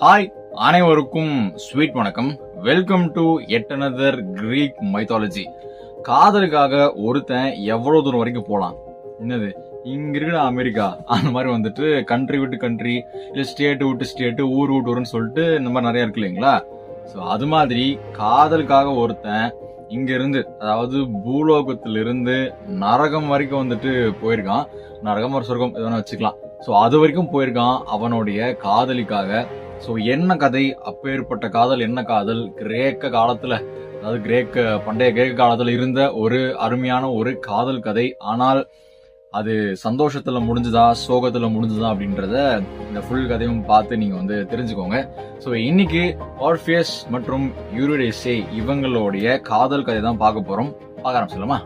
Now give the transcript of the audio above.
Hi, அனைவருக்கும் sweet வணக்கம். Welcome to yet another Greek mythology. காதலுக்காக ஒருத்தன் எவ்வளவு தூரம் வரைக்கும் போலாம்? என்னது இங்க இருக்கிற அமெரிக்கா அந்த மாதிரி வந்துட்டு கண்ட்ரி விட்டு கண்ட்ரி, இல்ல ஸ்டேட் விட்டு ஸ்டேட், ஊர் விட்டு ஊருன்னு சொல்லிட்டு இந்த மாதிரி நிறைய இருக்கு இல்லைங்களா? ஸோ அது மாதிரி காதலுக்காக ஒருத்தன் இங்க இருந்து, அதாவது பூலோகத்திலிருந்து நரகம் வரைக்கும் வந்துட்டு போயிருக்கான். நரகம் ஒரு சொர்க்கம் எதனா வச்சுக்கலாம். ஸோ அது வரைக்கும் போயிருக்கான் அவனுடைய காதலிக்காக. ஸோ என்ன கதை, அப்பேற்பட்ட காதல் என்ன காதல்? கிரேக்க காலத்துல, அதாவது பண்டைய கிரேக்க காலத்துல இருந்த ஒரு அருமையான ஒரு காதல் கதை. ஆனால் அது சந்தோஷத்துல முடிஞ்சுதா, சோகத்துல முடிஞ்சுதா அப்படின்றத இந்த ஃபுல் கதையும் பார்த்து நீங்க வந்து தெரிஞ்சுக்கோங்க. ஸோ இன்னைக்கு ஆர்ஃபியஸ் மற்றும் யூரிடிசே இவங்களுடைய காதல் கதை தான் பார்க்க போறோம். பார்க்க ஆரம்பிச்சலாமா?